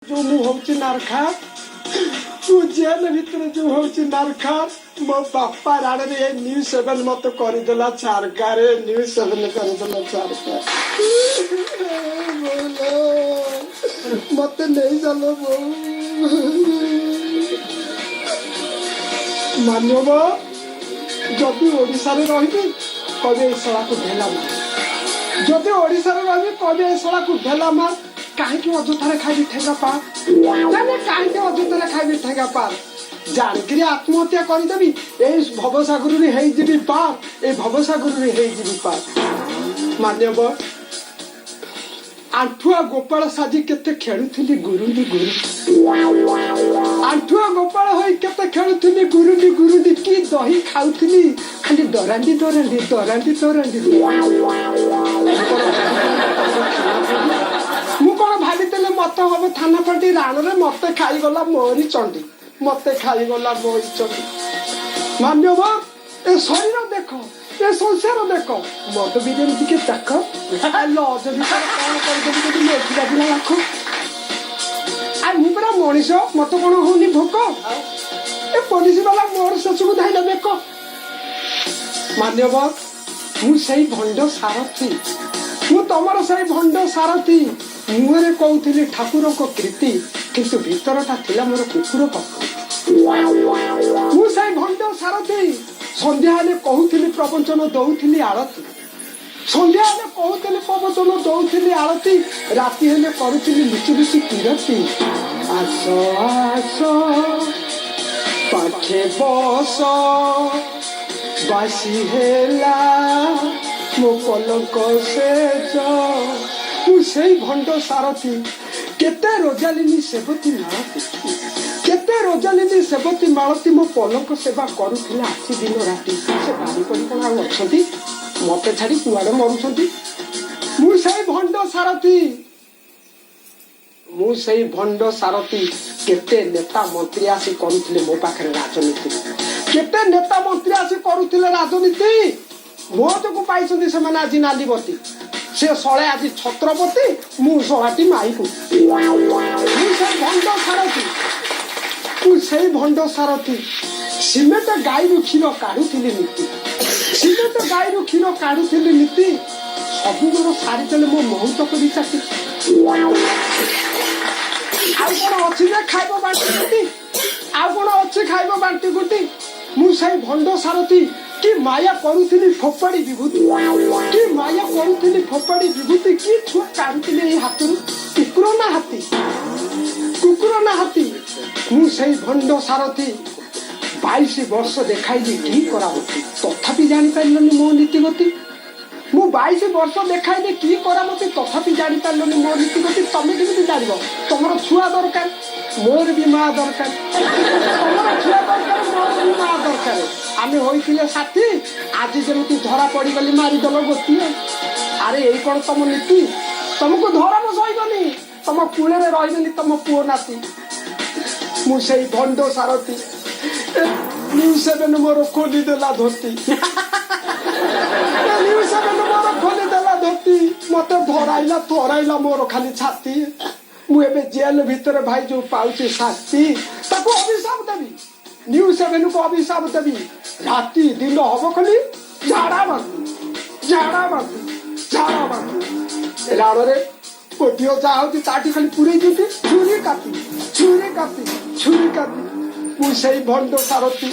जो मु होची नारखा तू जेल भितर जो होची नारखा मो बापा राणे रे न्यूज 7 मत करि देला सरकार न्यूज 7 करि देला सरकार मत नहीं चलो मानव जदि ओडिशा रे रहिबी कबे सला को ढेला मार जदि ओडिशा रे रहिबी कबे सला को ढेला मार काहे अଯଥାରେ ଖାଇବି ଠେଙ୍ଗା ପା ମାନେ କାहे ଅଯଥାରେ ଖାଇବି ଠେଙ୍ଗା ପା ଜାଣିକିରି ଆତ୍ମହତ୍ୟା କରିଦେବି ଏଇ ଭବସାଗରରେ ହେଇଯିବି ପା ଏଇ ଭବସାଗରରେ ହେଇଯିବି ପା ମାନ୍ୟବ ଆଣ୍ଠୁଆ ଗୋପାଳ ସାଜି କେତେ ଖେଳୁଥିଲି ଗୁରୁଣ୍ଡି ଆଣ୍ଠୁଆ ଗୋପାଳ ହୋଇ କେତେ ଖେଳୁଥିଲି ଗୁରୁଣ୍ଡି କି ଦହି ଖାଉଥିଲି ଖାଲି ଦରାଣ୍ଡି ମୁଁ କଣ ଭାବିଥିଲି ମତେ ହବ ଥାନା ପାଟି ରାଣରେ ମତେ ଖାଇଗଲା ମୋରି ଚଣ୍ଡୀ ମତେ ଖାଇଗଲା ମୋରି ଚଣ୍ଡୀ ମାନ୍ୟବ ଏ ଶରୀର ଦେଖ ଏ ସଂସାର ଦେଖ ମଦ ବିରିୟାନୀ ଟିକେ ଚାଖ ଲଜ ଭିତରେ କଣ କରିଦେବି ଯଦି ମେଥି ବାଜିଲା ଲାଖ ଆଉ ମୁଁ ପୁରା ମଣିଷ ମତେ କଣ ହଉନି ଭୋକ ଏ ପୋଲିସ ବାଲା ମୋର ଶେଷକୁ ଧାଇଲା ବେକ ମାନ୍ୟବ ମୁଁ ସେଇ ଭଣ୍ଡ ସାରଥୀ ମୁଁ ତମର ସେଇ ଭଣ୍ଡ ସାରଥୀ मुहरे कहूली ठाकुर को कृति किंतु भीतरटा थिला मोर कुकुर मुझे भंड सारथी संध्या हेले कहूली प्रवचन दौली आरती संध्या हेले कहूली प्रवचन दौली आरती राति हेले करुली लुचि लुचि किरती आस आस पाखे बस बासी हेला मो पलंक सेज से भंड सारथी केते रोजालिनी सेवती मालती केते रोजालिनी सेवती मालती मो पलंक सेवा करुथिला आसी दिन राति से बारी करी कोन आ अछंती मते छाडी कुआडे मरुछंती मु सेई भंड सारथी केते नेता मंत्री आसी करुथिले मो पाखरे राजनीति केते नेता मंत्री आसी करुथिले राजनीति मो जको पाइछंती से माने आज नालीबती से सळे आज छत्रपति मु सळाटी माईकु भंड सारथी सिमेंट गाईरु क्षीर काढुथिली नीति सिमेंट गाईरु क्षीर काढुथिली नीति सबु मोर सारी देले मो बहुत करी चाटी आ कोन अछि जे खाइबो बांटी गुटी आ कोन अछि खाइबो बांटी गुटी मु सेई भंड सारथी कि माया करुथिली फोपाड़ी विभूति कि माया करुथिली फोपाड़ी विभूति कि छुआ काढुथिली हातरु कुकुर ना हाथी मु सेई भंड सारथी 22 वर्ष देखाइली कि करा होती तथापि जानि पाइलनी मो नीति गति मु 22 वर्ष देखाइली कि करा होती तथापि जानि पाइलनी मो नीति गति तमे केमिति जानिबो तमरो छुआ दरकार मोर भी मां दरकार तमरो छुआ दरकार मोर भी मां दरकार आमे होइथिले साथी आज जेमति धरा पड़ी गली मारी दलो गोती अरे एई कोन तम नीति तुमको धरा न सहिबनी तम पुले रे रहिबनी तम पुओ नाती मु सेई भंड सारथी न्यूज 7 मोर खोली देला धोती न्यूज 7 मोर खोली देला धोती मते धराइला मोर खाली छाती मु एबे जेल भीतर भाई जो पाउची शास्ति ताको अभिशाप देबी न्यूज 7 को अभिशाप देबी राति दिन हब खाली झाड़ा बांधी राणे पोटियो चाहती ताटी खाली पुरे जुटी छुरी काटी मु सेई भंड सारथी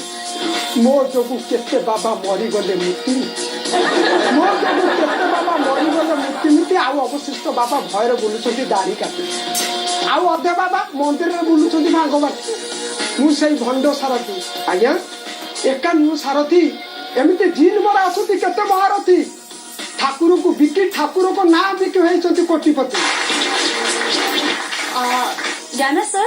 मो जोगु केते बाबा मरी गले मुक्ति मुक्ति आउ अवशिष्ट बाबा भयर बुलुछंती दाढ़ी काटी आउ अधे बाबा मंदिर रे बुलुछंती भागवत मु सेई भंड सारथी आज्ञा एका न्यू सारथी एमिते जीन मरा आसुती केते महारथी ठाकुर को बिकी ठाकुर को ना बिकी होइछंती कोटिपति जाना सर